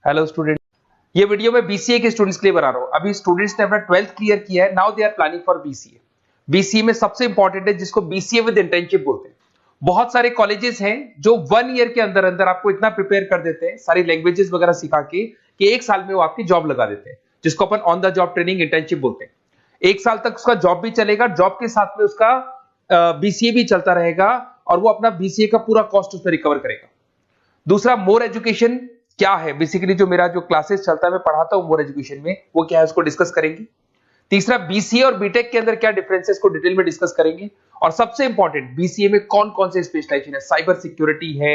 Hello student, ये video मैं BCA के स्टूडेंट्स के लिए बना रहा हूँ। अभी स्टूडेंट्स ने अपना 12th क्लियर किया है, now they are planning for BCA. BCA में सबसे इंपॉर्टेंट है जिसको बीसीए विद इंटर्नशिप बोलते हैं। बहुत सारे कॉलेजेस हैं जो 1 ईयर के अंदर अंदर आपको इतना प्रिपेयर कर देते हैं, सारी लैंग्वेजेस वगैरह सिखा के, कि 1 साल में वो आपकी जॉब लगा देते हैं, जिसको अपन on the job training internship बोलते हैं। 1 साल तक उसका जॉब भी चलेगा, जॉब के साथ में उसका बीसीए भी चलता रहेगा और वो अपना बीसीए का पूरा कॉस्ट उसमें रिकवर करेगा। दूसरा, मोर एजुकेशन क्या है, बेसिकली जो मेरा जो क्लासेस चलता है मैं पढ़ाता हूं मोर एजुकेशन में, वो क्या है उसको डिस्कस करेंगे। तीसरा, बीसीए और बीटेक के अंदर क्या डिफरेंसेस को डिटेल में डिस्कस करेंगे। और सबसे इंपॉर्टेंट, बीसीए में कौन कौन से स्पेशलाइजेशन है, साइबर सिक्योरिटी है,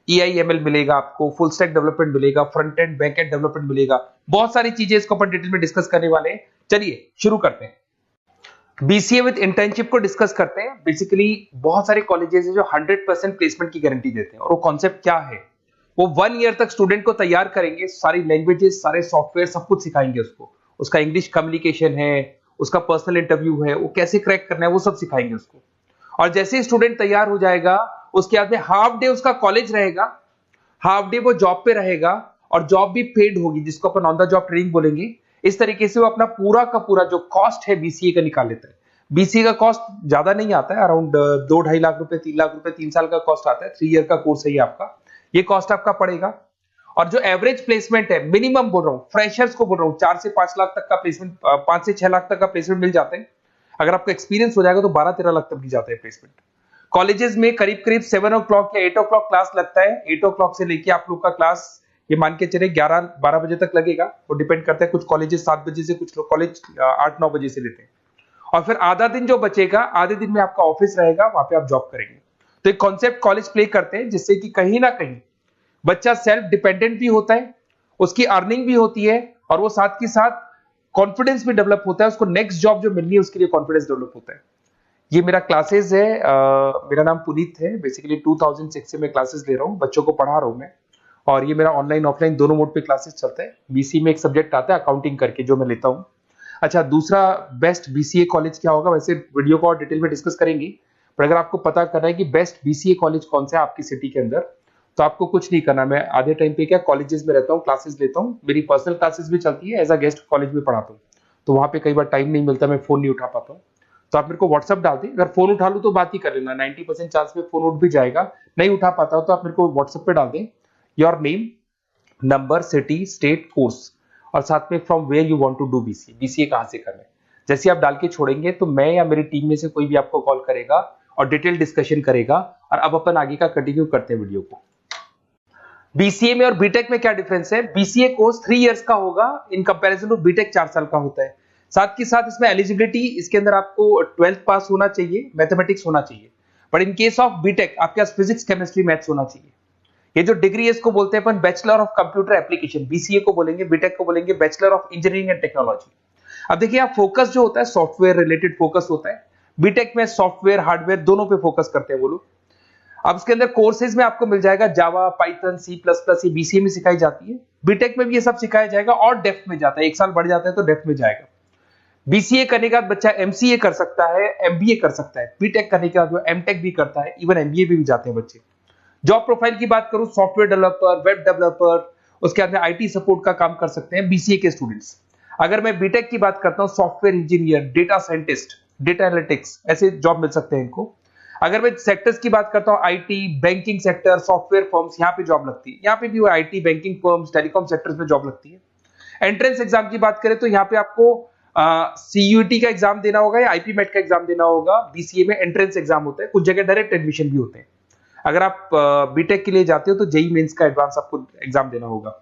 एआईएमएल मिलेगा आपको, फुल स्टैक डेवलपमेंट मिलेगा, front end back and development मिलेगा, बहुत सारी चीजें इसको अपन डिटेल में डिस्कस करने वाले हैं। चलिए शुरू करते हैं। बीसीए विद इंटर्नशिप को डिस्कस करते हैं। बेसिकली बहुत सारे कॉलेजेस हैं जो 100% प्लेसमेंट की गारंटी देते हैं, और वो कॉन्सेप्ट क्या है, वो 1 ईयर तक स्टूडेंट को तैयार करेंगे, सारी लैंग्वेजेस, सारे सॉफ्टवेयर, सब कुछ सिखाएंगे उसको। उसका इंग्लिश कम्युनिकेशन है, उसका पर्सनल इंटरव्यू है, वो कैसे क्रैक करना है, वो सब सिखाएंगे उसको। और जैसे ही स्टूडेंट तैयार हो जाएगा, उसके बाद में हाफ डे उसका कॉलेज रहेगा, हाफ डे वो जॉब पे रहेगा, और जॉब भी पेड होगी, जिसको अपन ऑन द जॉब ट्रेनिंग बोलेंगे। इस तरीके से वो अपना पूरा का पूरा जो कॉस्ट है बीसीए का निकाल लेता है। बीसीए का कॉस्ट ज्यादा नहीं आता है, अराउंड 2-2.5 लाख रुपए, 3 लाख रुपए 3 साल का कॉस्ट आता है। 3 ईयर का कोर्स है ये आपका, ये कॉस्ट आपका पड़ेगा। और जो एवरेज प्लेसमेंट है, मिनिमम बोल रहा हूँ, फ्रेशर्स को बोल रहा हूँ, 4 से 5 लाख तक का प्लेसमेंट, 5 से 6 लाख तक का प्लेसमेंट मिल जाते हैं। अगर आपका एक्सपीरियंस हो जाएगा तो 12-13 लाख तक मिल जाता है प्लेसमेंट। कॉलेजेस में करीब करीब 7 o'clock या 8 o'clock क्लास लगता है। 8 o'clock से लेके आप लोग का क्लास, ये मान के चले 11-12 बजे तक लगेगा। वो डिपेंड करता है, कुछ कॉलेजेस 7 बजे से, कुछ कॉलेज 8-9 बजे से लेते हैं। और फिर आधा दिन जो बचेगा, आधे दिन में आपका ऑफिस रहेगा, वहां पे आप जॉब करेंगे। तो एक कॉन्सेप्ट कॉलेज प्ले करते हैं, जिससे कि कहीं ना कहीं बच्चा सेल्फ डिपेंडेंट भी होता है, उसकी अर्निंग भी होती है, और वो साथ के साथ कॉन्फिडेंस भी डेवलप होता है। उसको नेक्स्ट जॉब जो मिलनी है उसके लिए कॉन्फिडेंस डेवलप होता है। ये मेरा क्लासेस है, मेरा नाम पुनीत है। बेसिकली 2006 से मैं क्लासेस ले रहा हूँ, बच्चों को पढ़ा रहा हूँ मैं। और ये मेरा ऑनलाइन ऑफलाइन दोनों मोड पे क्लासेस चलता है। बीसीए में एक सब्जेक्ट आता है अकाउंटिंग करके, जो मैं लेता हूँ। अच्छा, दूसरा, बेस्ट बीसीए कॉलेज क्या होगा, वैसे वीडियो को और डिटेल में डिस्कस करेंगे। पर अगर आपको पता करना है कि बेस्ट बीसीए कॉलेज कौन सा है आपकी सिटी के अंदर, तो आपको कुछ नहीं करना। मैं आधे टाइम पे क्या कॉलेजेस में रहता हूँ, क्लासेस लेता हूँ, मेरी पर्सनल क्लासेस भी चलती है, एज अ गेस्ट कॉलेज में पढ़ाता हूँ। तो वहां पे कई बार टाइम नहीं मिलता, मैं फोन नहीं उठा पाता हूँ। तो आप मेरे को व्हाट्सअप डाल दें, अगर फोन उठा लूँ तो बात ही कर लेना, 90% चांस में फोन उठ भी जाएगा। नहीं उठा पाता हो तो आप मेरे को व्हाट्सएप पे डाल दें, your name, number, city, state, course, और साथ में from where you want to do BCA, BCA कहां से करना है। जैसे आप डाल के छोड़ेंगे तो मैं या मेरी टीम में से कोई भी आपको कॉल करेगा और डिटेल डिस्कशन करेगा। और अब अपन आगे का कंटिन्यू करते हैं वीडियो को। बीसीए में और बीटेक में क्या डिफरेंस है। बीसीए कोर्स 3 इयर्स का होगा, इन कंपैरिजन टू बीटेक 4 साल का होता है। साथ के साथ इसमें एलिजिबिलिटी, इसके अंदर आपको 12th पास होना चाहिए, मैथमेटिक्स होना चाहिए। But in case of BTech आपके पास फिजिक्स, केमिस्ट्री, मैथ्स होना चाहिए। ये जो डिग्री है इसको बोलते हैं अपन bachelor of computer application. BCA को बोलेंगे, बीटेक को बोलेंगे bachelor of engineering and technology. अब देखिए, आप फोकस जो होता है सॉफ्टवेयर रिलेटेड फोकस होता है। बीटेक में सॉफ्टवेयर हार्डवेयर दोनों पे फोकस करते हैं वो लोग। अब इसके अंदर कोर्सेज में आपको मिल जाएगा जावा, पाइथन, C++, ये बीसीए में सिखाई जाती है। बीटेक में भी ये सब सिखाया जाएगा, और डेप्थ में जाता है, 1 साल बढ़ जाता है तो डेप्थ में जाएगा। बीसीए करने के बाद बच्चा एमसीए कर सकता है, एमबीए कर सकता है। बीटेक करने के बाद वो एमटेक भी करता है, इवन एमबीए भी जाते हैं बच्चे। जॉब प्रोफाइल की बात करूं, सॉफ्टवेयर डेवलपर, वेब डेवलपर, उसके बाद में आईटी सपोर्ट का काम कर सकते हैं बीसीए के स्टूडेंट्स। अगर मैं बीटेक की बात करता हूं, software engineer, data scientist, data analytics, ऐसे जॉब मिल सकते हैं इनको। अगर मैं सेक्टर्स की बात करता हूं, IT, banking sector, software firms, यहाँ पे जॉब लगती है। यहाँ पे भी वो IT, banking firms, telecom sectors में जॉब लगती है। एंट्रेंस एग्जाम की बात करें तो यहाँ पे आपको सीयूईटी का एग्जाम देना होगा या आईपी मेट का एग्जाम देना होगा। बीसीए में एंट्रेंस एग्जाम होता है, कुछ जगह डायरेक्ट एडमिशन भी होते हैं। अगर आप बीटेक के लिए जाते हो तो जेई मेंस का एडवांस आपको एग्जाम देना होगा।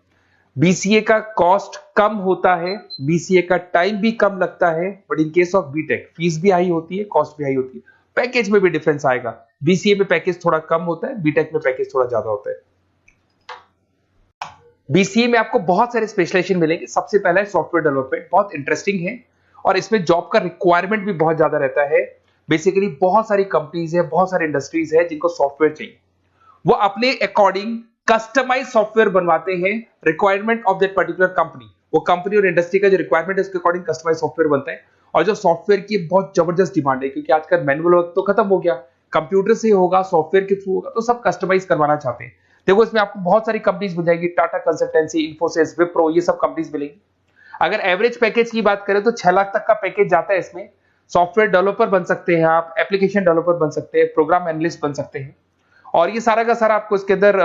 बीसीए का कॉस्ट कम होता है, बीसीए का टाइम भी कम लगता है। But in case of BTech fees भी हाई होती है, कॉस्ट भी हाई होती है, पैकेज में भी डिफरेंस आएगा। बीसीए में पैकेज थोड़ा कम होता है, बीटेक में पैकेज थोड़ा ज्यादा होता है। बीसीए में आपको बहुत सारे स्पेशलाइजेशन मिलेंगे। सबसे पहला है सॉफ्टवेयर डेवलपमेंट, बहुत इंटरेस्टिंग है, और इसमें जॉब का रिक्वायरमेंट भी बहुत ज्यादा रहता है। बेसिकली बहुत सारी कंपनीज है, बहुत सारी इंडस्ट्रीज है जिनको सॉफ्टवेयर चाहिए। वो अपने अकॉर्डिंग कस्टमाइज सॉफ्टवेयर बनवाते हैं, requirement of that particular company. वो कंपनी और इंडस्ट्री का जो रिक्वायरमेंट है उसके अकॉर्डिंग कस्टमाइज सॉफ्टवेयर बनता है। और जो सॉफ्टवेयर की बहुत जबरदस्त डिमांड है, क्योंकि आजकल मैनुअल वर्क तो खत्म हो गया, कंप्यूटर से होगा, सॉफ्टवेयर के थ्रू होगा, तो सब कस्टमाइज करवाना चाहते हैं। देखो इसमें आपको बहुत सारी कंपनीज मिल जाएगी, टाटा कंसल्टेंसी, इन्फोसिस, विप्रो, ये सब कंपनीज मिलेंगी। अगर एवरेज पैकेज की बात करें तो 6 लाख तक का पैकेज जाता है इसमें। सॉफ्टवेयर डेवलपर बन सकते हैं आप, एप्लीकेशन डेवलपर बन सकते हैं, प्रोग्राम एनालिस्ट बन सकते हैं, और ये सारा का सारा आपको इसके अंदर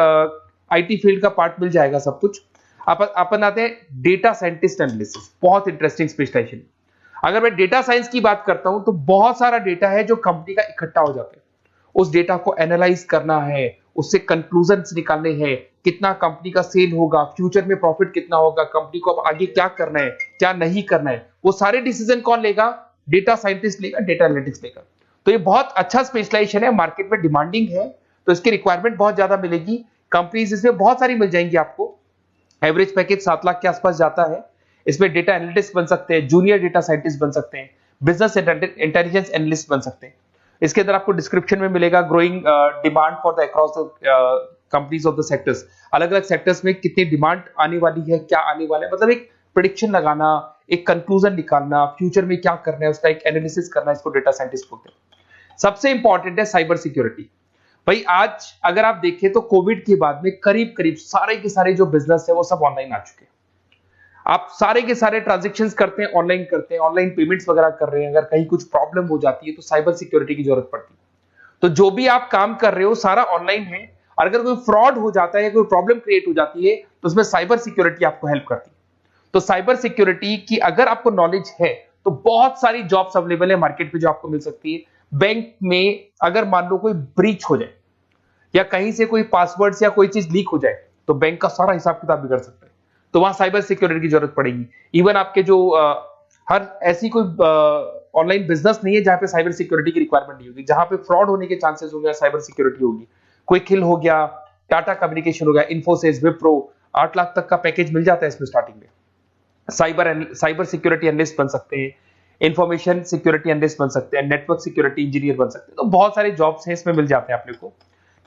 आईटी फील्ड का पार्ट मिल जाएगा सब कुछ। अपन आते हैं डेटा साइंटिस्ट एनालिसिस, बहुत इंटरेस्टिंग स्पेशलाइजेशन। अगर मैं डेटा साइंस की बात करता हूं तो बहुत सारा डेटा है जो कंपनी का इकट्ठा हो जाता है, उस डेटा को एनालाइज करना है, उससे कंक्लूजन निकालने हैं, कितना कंपनी का सेल होगा, फ्यूचर में प्रॉफिट कितना होगा, कंपनी को अब आगे क्या करना है, क्या नहीं करना है, वो सारे डिसीजन कौन लेगा? डेटा साइंटिस्ट लेगा, डेटा एनालिटिक्स लेगा। तो ये बहुत अच्छा स्पेशलाइजेशन है, मार्केट में डिमांडिंग है, तो इसकी रिक्वायरमेंट बहुत ज्यादा मिलेगी। कंपनीज इसमें बहुत सारी मिल जाएंगी आपको। एवरेज पैकेज 7 लाख के आसपास जाता है। इसमें डेटा एनालिटिक्स बन सकते हैं, जूनियर डेटा साइंटिस्ट बन सकते हैं, बिजनेस इंटेलिजेंस एनालिस्ट बन सकते हैं। इसके अंदर आपको डिस्क्रिप्शन में मिलेगा growing demand for the across the companies of the sectors. अलग अलग सेक्टर्स में कितनी डिमांड आने वाली है, क्या आने वाला है, मतलब एक प्रेडिक्शन लगाना, एक कंक्लूजन निकालना, फ्यूचर में क्या करना है उसका एक एनालिसिस करना, इसको डेटा साइंटिस्ट बोलते हैं। सबसे इंपॉर्टेंट है साइबर सिक्योरिटी। भाई आज अगर आप देखें तो कोविड के बाद में करीब करीब सारे के सारे जो बिजनेस है वो सब ऑनलाइन आ चुके हैं। आप सारे के सारे ट्रांजैक्शंस करते हैं, ऑनलाइन करते हैं, ऑनलाइन पेमेंट्स वगैरह कर रहे हैं। अगर कहीं कुछ प्रॉब्लम हो जाती है तो साइबर सिक्योरिटी की जरूरत पड़ती है। तो जो भी आप काम कर रहे हो सारा ऑनलाइन है, और अगर कोई फ्रॉड हो जाता है या कोई प्रॉब्लम क्रिएट हो जाती है तो उसमें साइबर सिक्योरिटी आपको हेल्प करती है। तो साइबर सिक्योरिटी की अगर आपको नॉलेज है तो बहुत सारी जॉब्स अवेलेबल है मार्केट पे जो आपको मिल सकती है। बैंक में अगर मान लो कोई ब्रीच हो जाए या कहीं से कोई पासवर्ड्स या कोई चीज लीक हो जाए तो बैंक का सारा हिसाब किताब बिगड़ सकता है, तो वहां साइबर सिक्योरिटी की जरूरत पड़ेगी। इवन आपके जो हर ऐसी कोई ऑनलाइन बिजनेस नहीं है जहां पे साइबर सिक्योरिटी की रिक्वायरमेंट नहीं होगी, जहां पे फ्रॉड होने के चांसेस होंगे, साइबर सिक्योरिटी होगी। क्विक हिल हो गया, टाटा कम्युनिकेशन हो गया, इन्फोसिस, विप्रो, 8 लाख तक का पैकेज मिल जाता है इसमें स्टार्टिंग में। साइबर सिक्योरिटी एनालिस्ट बन सकते हैं, इंफॉर्मेशन सिक्योरिटी एनालिस्ट बन सकते हैं, नेटवर्क सिक्योरिटी इंजीनियर बन सकते हैं। तो बहुत सारे जॉब्स हैं इसमें मिल जाते हैं अपने को।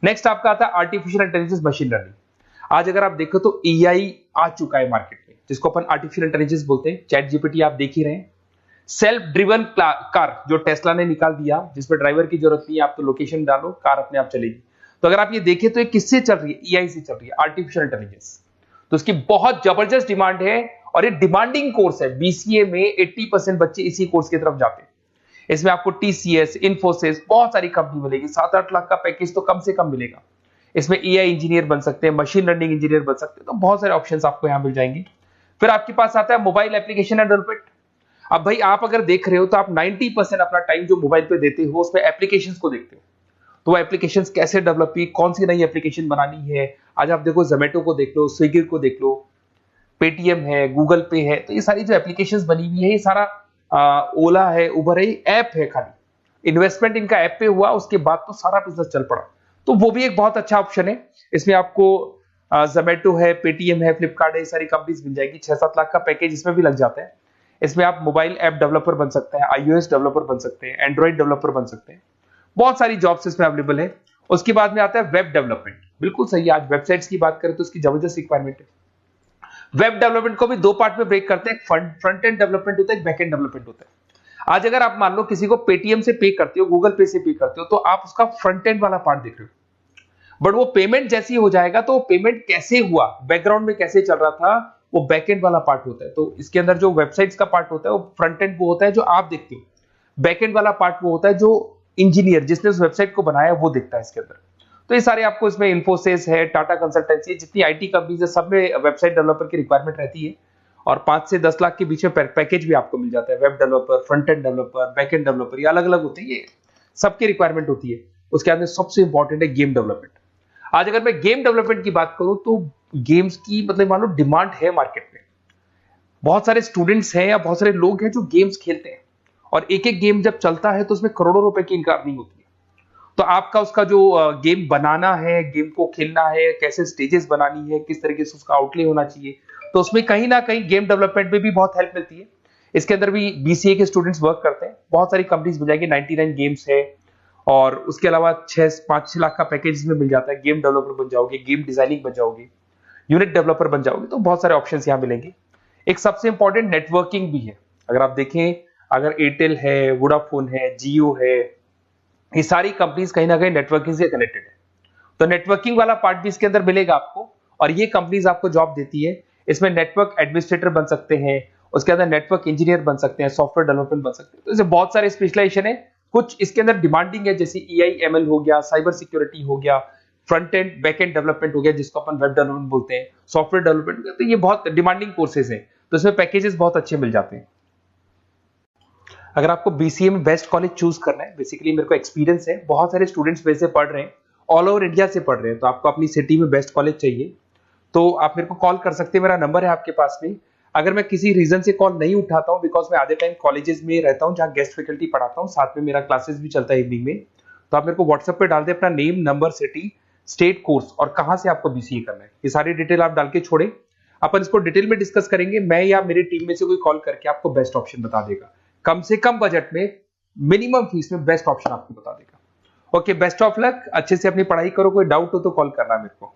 नेक्स्ट आपका आता है आर्टिफिशियल इंटेलिजेंस, मशीन लर्निंग। आज अगर आप देखो तो एआई आ चुका है मार्केट में, जिसको अपन आर्टिफिशियल इंटेलिजेंस बोलते हैं। चैट जीपीटी आप देख ही रहे हैं। सेल्फ ड्रिवन कार जो टेस्ला ने निकाल दिया, जिसमें ड्राइवर की जरूरत नहीं है, आप तो लोकेशन डालो कार अपने आप चलेगी। तो अगर आप ये देखें तो ये किससे चल रही है? एआई से चल रही है, आर्टिफिशियल इंटेलिजेंस। तो इसकी बहुत जबरदस्त डिमांड है और ये डिमांडिंग कोर्स है। बीसीए में 80% बच्चे इसी कोर्स की तरफ जाते हैं। इसमें आपको टीसीएस, इन्फोसिस, बहुत सारी कंपनी मिलेगी। 7-8 लाख का पैकेज तो कम से कम मिलेगा। इसमें एआई इंजीनियर बन सकते हैं, मशीन लर्निंग इंजीनियर बन सकते हैं। तो बहुत सारे ऑप्शंस आपको यहां मिल जाएंगे। फिर आपके पास आता है मोबाइल एप्लीकेशन एंड डेवलपमेंट। अब भाई आप अगर देख रहे हो तो आप 90% अपना टाइम जो मोबाइल पे देते हो उसमें एप्लीकेशंस को देखते हो। तो वो एप्लीकेशंस कैसे डेवलप की, कौन सी नई एप्लीकेशन बनानी है। आज आप देखो जोमेटो को देख लो, स्विगी को देख लो, पेटीएम है, गूगल पे है, तो ये सारी जो एप्लीकेशंस बनी हुई है, ये सारा ओला है, उबर है, ऐप है। खाली इन्वेस्टमेंट इनका ऐप पे हुआ, उसके बाद तो सारा बिजनेस चल पड़ा। तो वो भी एक बहुत अच्छा ऑप्शन है। इसमें आपको जोमेटो है, पेटीएम है, फ्लिपकार्ट है, ये सारी कंपनीज मिल जाएगी। 6-7 लाख का पैकेज इसमें भी लग जाता है। इसमें आप मोबाइल ऐप डेवलपर बन सकते हैं, iOS डेवलपर बन सकते हैं, एंड्रॉइड डेवलपर बन सकते हैं। बहुत सारी जॉब्स इसमें अवेलेबल है। उसके बाद में आता है वेब डेवलपमेंट। बिल्कुल सही है, आज वेबसाइट्स की बात करें तो उसकी जबरदस्त रिक्वायरमेंट है। वेब डेवलपमेंट को भी 2 पार्ट में ब्रेक करते हैं। फ्रंट एंड डेवलपमेंट होता है, बैक एंड डेवलपमेंट होता है। आज अगर आप मान लो किसी को पेटीएम से पे करते हो, गूगल पे से पे करते हो, तो आप उसका फ्रंट एंड वाला पार्ट देख रहे हो। बट वो पेमेंट जैसी हो जाएगा तो पेमेंट कैसे हुआ, बैकग्राउंड में कैसे चल रहा था, वो बैकएंड वाला पार्ट होता है। तो इसके अंदर जो वेबसाइट्स का पार्ट होता है वो फ्रंट एंड वो होता है जो आप देखते हो, बैकएंड वाला पार्ट वो होता है जो इंजीनियर जिसने उस वेबसाइट को बनाया वो देखता है इसके अंदर। तो ये सारे आपको इसमें इन्फोसिस है, टाटा कंसल्टेंसी, जितनी आईटी कंपनीज है, सब में वेबसाइट डेवलपर की रिक्वायरमेंट रहती है। और 5 से 10 लाख के बीच में पैकेज भी आपको मिल जाता है। Web developer, front end developer, back end developer, ये अलग अलग होते हैं, ये सबकी रिक्वायरमेंट होती है। उसके अंदर सबसे इंपॉर्टेंट है गेम डेवलपमेंट। आज अगर मैं गेम डेवलपमेंट की बात करूं तो गेम्स की मतलब मान लो डिमांड है मार्केट में। बहुत सारे स्टूडेंट्स हैं या बहुत सारे लोग हैं जो गेम्स खेलते हैं, और एक एक गेम जब चलता है तो उसमें करोड़ों रुपए की इनकम अर्निंग होती है। तो आपका उसका जो गेम बनाना है, गेम को खेलना है, कैसे स्टेजेस बनानी है, किस तरीके से उसका आउटले होना चाहिए, तो उसमें कहीं ना कहीं गेम डेवलपमेंट में भी बहुत हेल्प मिलती है। इसके अंदर भी बीसीए के स्टूडेंट्स वर्क करते हैं। बहुत सारी कंपनीज मिल जाएंगी, 99 गेम्स है, और उसके अलावा 5-6 लाख का पैकेज में मिल जाता है। गेम डेवलपर बन जाओगे, गेम डिजाइनिंग बन जाओगे, यूनिट डेवलपर बन जाओगे, तो बहुत सारे ऑप्शन यहाँ मिलेंगे। एक सबसे इंपॉर्टेंट नेटवर्किंग भी है। अगर आप देखें, अगर एयरटेल है, वोडाफोन है, जियो है, ये सारी कंपनीज कहीं ना कहीं नेटवर्किंग से कनेक्टेड है। तो नेटवर्किंग वाला पार्ट भी इसके अंदर मिलेगा आपको, और ये कंपनीज आपको जॉब देती है। इसमें नेटवर्क एडमिनिस्ट्रेटर बन सकते हैं, उसके अंदर नेटवर्क इंजीनियर बन सकते हैं, सॉफ्टवेयर डेवलपमेंट बन सकते हैं। तो इसे बहुत सारे स्पेशलाइजेशन है। कुछ इसके अंदर डिमांडिंग है, जैसे EIML हो गया, साइबर सिक्योरिटी हो गया, front end back and development हो गया जिसको अपन वेब डेवलपमेंट बोलते हैं, सॉफ्टवेयर डेवलपमेंट। तो ये बहुत डिमांडिंग कोर्सेज हैं, तो इसमें पैकेजेस बहुत अच्छे मिल जाते हैं। अगर आपको BCA में बेस्ट कॉलेज चूज करना है, बेसिकली मेरे को एक्सपीरियंस है, बहुत सारे स्टूडेंट्स वैसे पढ़ रहे हैं, ऑल ओवर इंडिया से पढ़ रहे हैं, तो आपको अपनी सिटी में बेस्ट कॉलेज चाहिए तो आप मेरे को कॉल कर सकते हैं, मेरा नंबर है आपके पास में। अगर मैं किसी रीजन से कॉल नहीं उठाता हूं, बिकॉज मैं आधे टाइम कॉलेजेस में रहता हूं जहां गेस्ट फैकल्टी पढ़ाता हूं, साथ में मेरा क्लासेस भी चलता है इवनिंग में, तो आप मेरे को व्हाट्सएप पे डाल दे अपना name, number, city, state, course और कहां से आपको BCA करना है, ये सारी डिटेल आप डाल के छोड़े, अपन इसको डिटेल में डिस्कस करेंगे। मैं या मेरी टीम में से कोई कॉल करके आपको बेस्ट ऑप्शन बता देगा, कम से कम बजट में, मिनिमम फीस में बेस्ट ऑप्शन आपको बता देगा। ओके, बेस्ट ऑफ लक, अच्छे से अपनी पढ़ाई करो, कोई डाउट हो तो कॉल करना मेरे को।